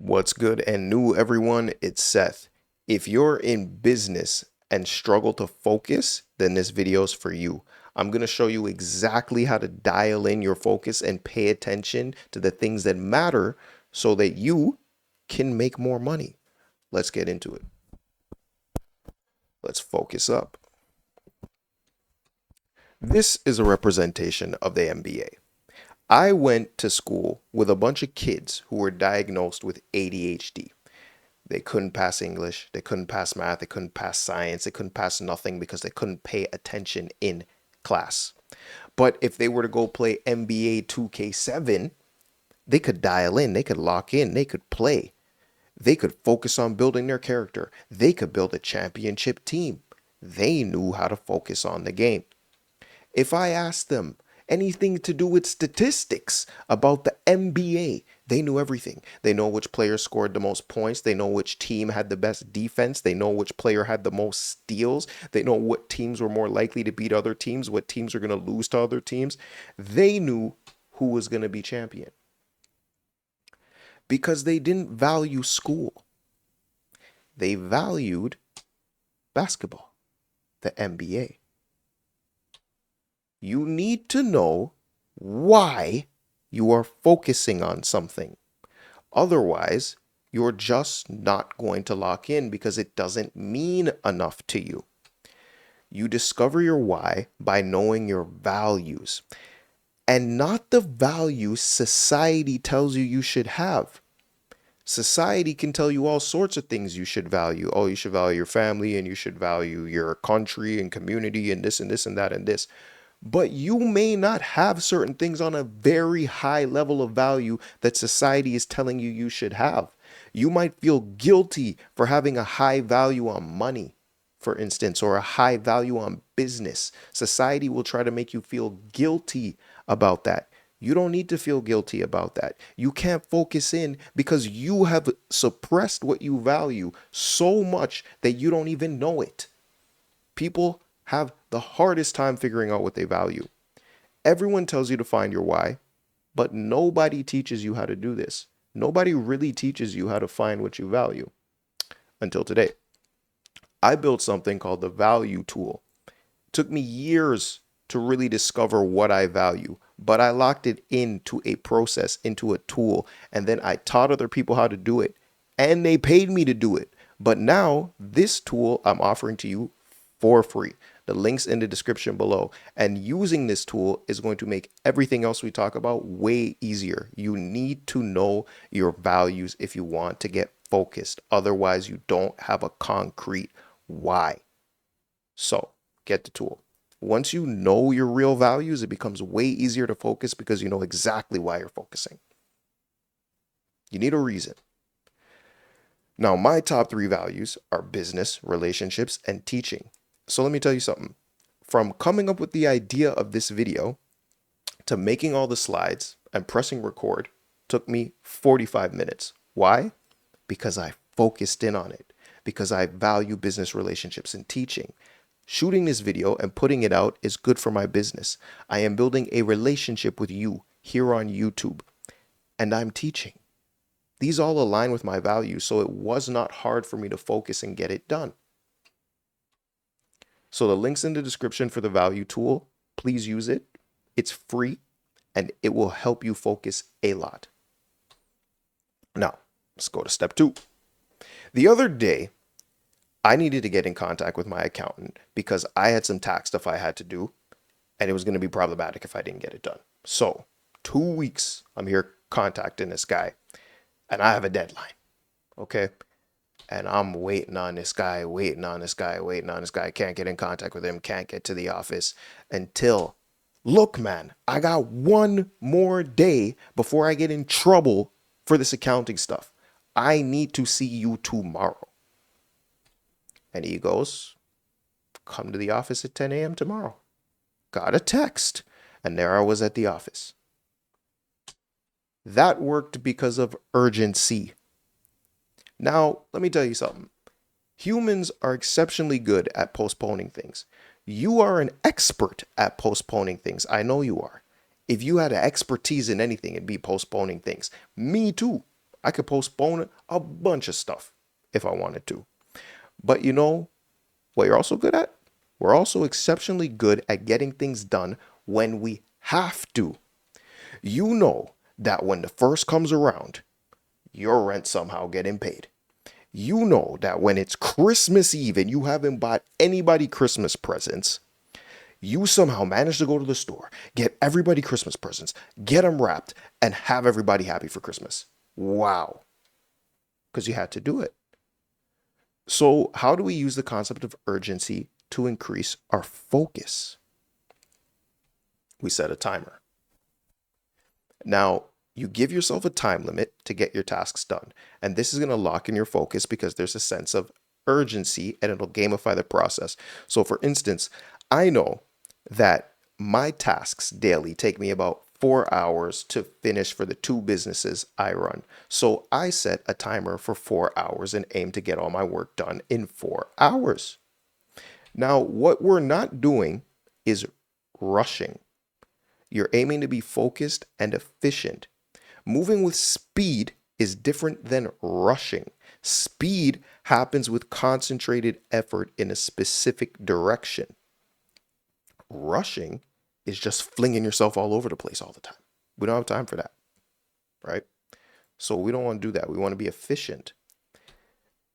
What's good and new, everyone? It's Seth. If you're in business and struggle to focus, then this video is for you. I'm going to show you exactly how to dial in your focus and pay attention to the things that matter so that you can make more money. Let's get into it. Let's focus up. This is a representation of the MBA. I went to school with a bunch of kids who were diagnosed with ADHD. They couldn't pass English, they couldn't pass math, they couldn't pass science, they couldn't pass nothing because they couldn't pay attention in class. But if they were to go play NBA 2K7, they could dial in, they could lock in, they could play. They could focus on building their character. They could build a championship team. They knew how to focus on the game. If I asked them anything to do with statistics about the NBA, they knew everything. They know which player scored the most points. They know which team had the best defense. They know which player had the most steals. They know what teams were more likely to beat other teams, what teams are going to lose to other teams. They knew who was going to be champion because they didn't value school. They valued basketball, the NBA. You need to know why you are focusing on something. Otherwise, you're just not going to lock in because it doesn't mean enough to you. You discover your why by knowing your values and not the values society tells you should have. Society can tell you all sorts of things you should value. Oh, you should value your family and you should value your country and community and this and this and that and this. But you may not have certain things on a very high level of value that society is telling you should have. You might feel guilty for having a high value on money, for instance, or a high value on business. Society will try to make you feel guilty about that. You don't need to feel guilty about that. You can't focus in because you have suppressed what you value so much that you don't even know it. People have the hardest time figuring out what they value. Everyone tells you to find your why, but nobody teaches you how to do this. Nobody really teaches you how to find what you value. Until today, I built something called the value tool. It took me years to really discover what I value, but I locked it into a process, into a tool, and then I taught other people how to do it, and they paid me to do it. But now this tool I'm offering to you for free. The link's in the description below. And using this tool is going to make everything else we talk about way easier. You need to know your values if you want to get focused. Otherwise, you don't have a concrete why. So get the tool. Once you know your real values, it becomes way easier to focus because you know exactly why you're focusing. You need a reason. Now, my top 3 values are business, relationships, and teaching. So let me tell you something. From coming up with the idea of this video to making all the slides and pressing record took me 45 minutes. Why? Because I focused in on it. Because I value business relationships and teaching. Shooting this video and putting it out is good for my business. I am building a relationship with you here on YouTube. And I'm teaching. These all align with my values, so it was not hard for me to focus and get it done. So the link's in the description for the value tool. Please use it. It's free and it will help you focus a lot. Now, let's go to step 2. The other day, I needed to get in contact with my accountant because I had some tax stuff I had to do and it was going to be problematic if I didn't get it done. So 2 weeks, I'm here contacting this guy and I have a deadline. Okay. And I'm waiting on this guy. Can't get in contact with him. Can't get to the office until, look, man, I got 1 more day before I get in trouble for this accounting stuff. I need to see you tomorrow. And he goes, come to the office at 10 a.m. tomorrow. Got a text. And there I was at the office. That worked because of urgency. Now, let me tell you something. Humans are exceptionally good at postponing things. You are an expert at postponing things. I know you are. If you had an expertise in anything, it'd be postponing things. Me too. I could postpone a bunch of stuff if I wanted to. But you know what you're also good at? We're also exceptionally good at getting things done when we have to. You know that when the first comes around, your rent somehow getting paid. You know that when it's Christmas Eve and you haven't bought anybody Christmas presents, you somehow manage to go to the store, get everybody Christmas presents, get them wrapped, and have everybody happy for Christmas. Wow. Because you had to do it. So, how do we use the concept of urgency to increase our focus? We set a timer. Now, you give yourself a time limit to get your tasks done. And this is going to lock in your focus because there's a sense of urgency and it'll gamify the process. So, for instance, I know that my tasks daily take me about 4 hours to finish for the two businesses I run. So, I set a timer for 4 hours and aim to get all my work done in 4 hours. Now, what we're not doing is rushing. You're aiming to be focused and efficient. Moving with speed is different than rushing. Speed happens with concentrated effort in a specific direction. Rushing is just flinging yourself all over the place all the time. We don't have time for that, right? So we don't want to do that. We want to be efficient.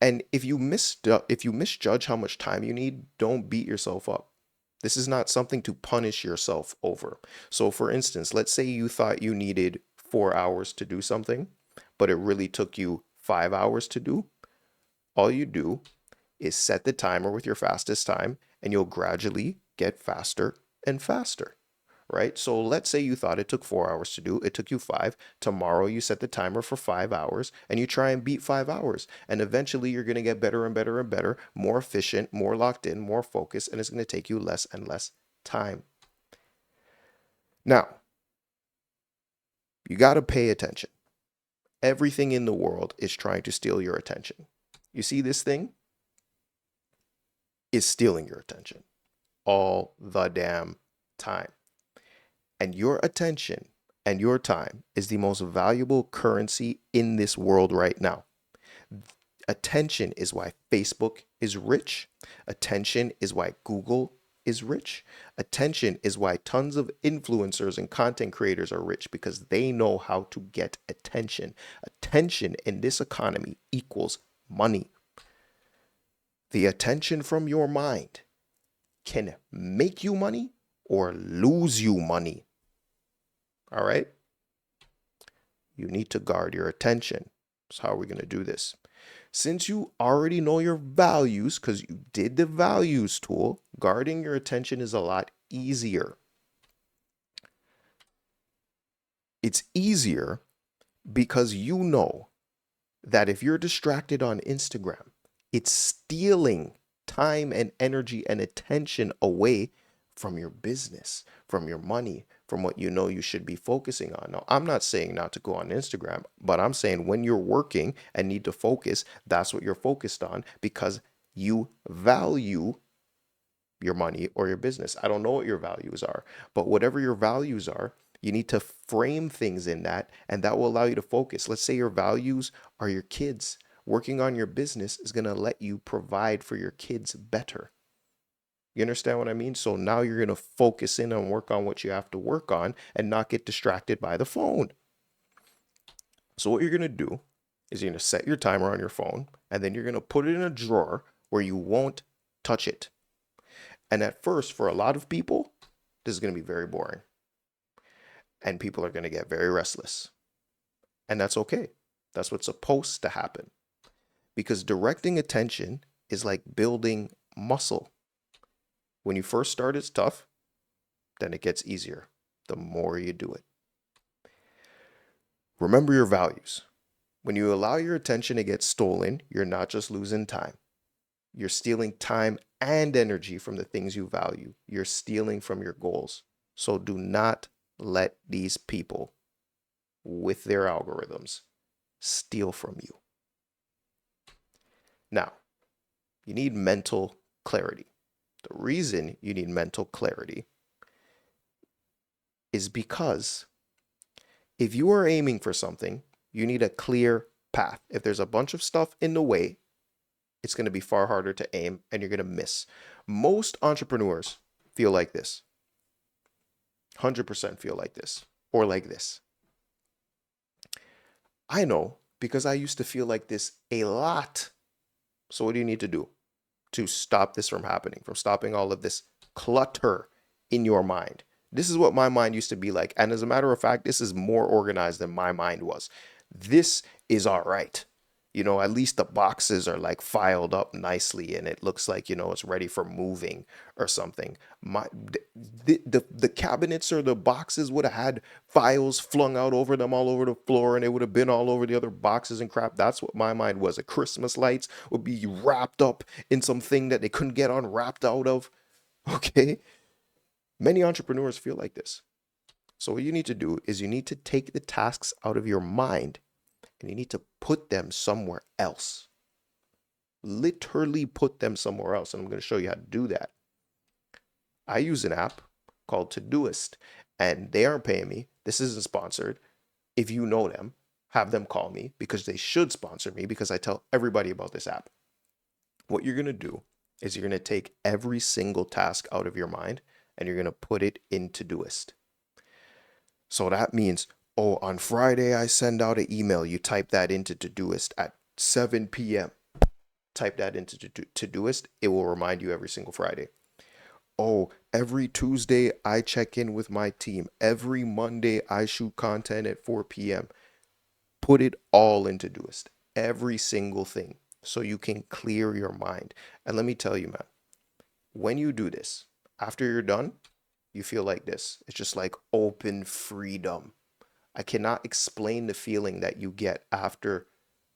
And if you misjudge how much time you need, don't beat yourself up. This is not something to punish yourself over. So for instance, let's say you thought you needed 4 hours to do something, but it really took you 5 hours to do. All you do is set the timer with your fastest time and you'll gradually get faster and faster, right? So let's say you thought it took 4 hours to do, it took you five. Tomorrow you set the timer for 5 hours and you try and beat 5 hours. And eventually you're going to get better and better and better, more efficient, more locked in, more focused, and it's going to take you less and less time. Now, you got to pay attention. Everything in the world is trying to steal your attention. You see this thing? Is stealing your attention all the damn time. And your attention and your time is the most valuable currency in this world right now. Attention is why Facebook is rich. Attention is why Google is rich. Attention is why tons of influencers and content creators are rich because they know how to get attention. Attention in this economy equals money. The attention from your mind can make you money or lose you money. All right? You need to guard your attention. So how are we going to do this? Since you already know your values, because you did the values tool, guarding your attention is a lot easier. It's easier because you know that if you're distracted on Instagram, it's stealing time and energy and attention away from your business, from your money, from what you know you should be focusing on. Now, I'm not saying not to go on Instagram, but I'm saying when you're working and need to focus, that's what you're focused on because you value your money or your business. I don't know what your values are, but whatever your values are, you need to frame things in that, and that will allow you to focus. Let's say your values are your kids. Working on your business is going to let you provide for your kids better. You understand what I mean? So now you're going to focus in and work on what you have to work on and not get distracted by the phone. So what you're going to do is you're going to set your timer on your phone and then you're going to put it in a drawer where you won't touch it. And at first, for a lot of people, this is going to be very boring. And people are going to get very restless. And that's okay. That's what's supposed to happen. Because directing attention is like building muscle. When you first start, it's tough. Then it gets easier the more you do it. Remember your values. When you allow your attention to get stolen, you're not just losing time. You're stealing time and energy from the things you value. You're stealing from your goals. So do not let these people with their algorithms steal from you. Now, you need mental clarity. The reason you need mental clarity is because if you are aiming for something, you need a clear path. If there's a bunch of stuff in the way, it's going to be far harder to aim and you're going to miss. Most entrepreneurs feel like this. 100% feel like this or like this. I know because I used to feel like this a lot. So what do you need to do to stop this from happening, from stopping all of this clutter in your mind? This is what my mind used to be like. And as a matter of fact, this is more organized than my mind was. This is all right. At least the boxes are like filed up nicely and it looks like, it's ready for moving or something. The cabinets or the boxes would have had files flung out over them all over the floor and it would have been all over the other boxes and crap. That's what my mind was. The Christmas lights would be wrapped up in something that they couldn't get unwrapped out of. Okay. Many entrepreneurs feel like this. So what you need to do is you need to take the tasks out of your mind and you need to put them somewhere else. Literally put them somewhere else. And I'm going to show you how to do that. I use an app called Todoist and they aren't paying me. This isn't sponsored. If you know them, have them call me because they should sponsor me because I tell everybody about this app. What you're going to do is you're going to take every single task out of your mind and you're going to put it in Todoist. So that means, on Friday, I send out an email. You type that into Todoist at 7 p.m. Type that into Todoist. It will remind you every single Friday. Every Tuesday, I check in with my team. Every Monday, I shoot content at 4 p.m. Put it all into Todoist. Every single thing. So you can clear your mind. And let me tell you, man, when you do this, after you're done, you feel like this. It's just like open freedom. I cannot explain the feeling that you get after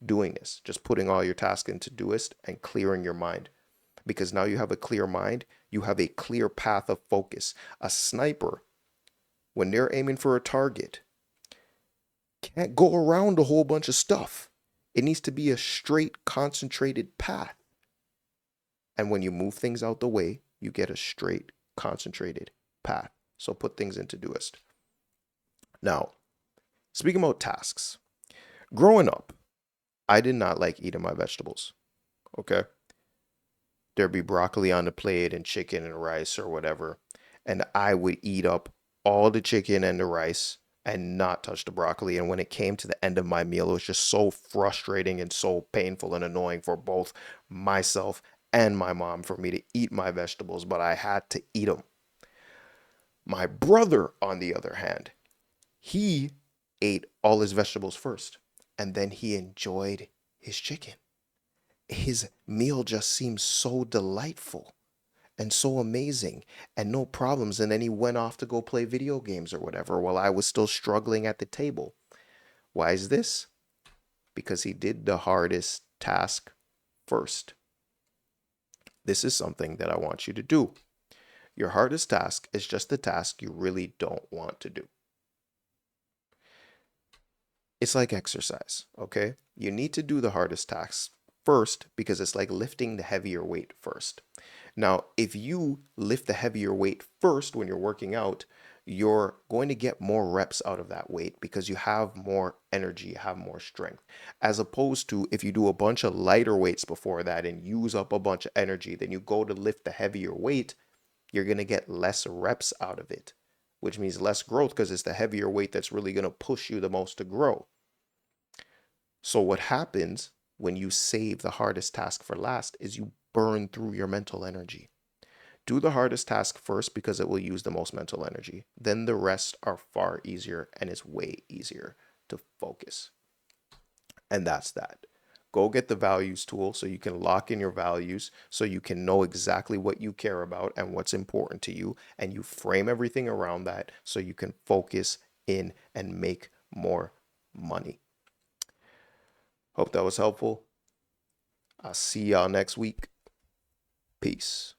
doing this, just putting all your tasks into Todoist and clearing your mind. Because now you have a clear mind, you have a clear path of focus. A sniper, when they're aiming for a target, can't go around a whole bunch of stuff. It needs to be a straight, concentrated path. And when you move things out the way, you get a straight, concentrated path. So put things into Todoist. Now, speaking about tasks, growing up, I did not like eating my vegetables. Okay? There'd be broccoli on the plate and chicken and rice or whatever. And I would eat up all the chicken and the rice and not touch the broccoli. And when it came to the end of my meal, it was just so frustrating and so painful and annoying for both myself and my mom for me to eat my vegetables, but I had to eat them. My brother, on the other hand, he ate all his vegetables first and then he enjoyed his chicken. His meal just seemed so delightful and so amazing and no problems. And then he went off to go play video games or whatever while I was still struggling at the table. Why is this? Because he did the hardest task first. This is something that I want you to do. Your hardest task is just the task you really don't want to do. It's like exercise, okay? You need to do the hardest tasks first because it's like lifting the heavier weight first. Now, if you lift the heavier weight first when you're working out, you're going to get more reps out of that weight because you have more energy, you have more strength. As opposed to if you do a bunch of lighter weights before that and use up a bunch of energy, then you go to lift the heavier weight, you're going to get less reps out of it, which means less growth because it's the heavier weight that's really going to push you the most to grow. So what happens when you save the hardest task for last is you burn through your mental energy. Do the hardest task first because it will use the most mental energy. Then the rest are far easier and it's way easier to focus. And that's that. Go get the values tool so you can lock in your values, so you can know exactly what you care about and what's important to you. And you frame everything around that so you can focus in and make more money. Hope that was helpful. I'll see y'all next week. Peace.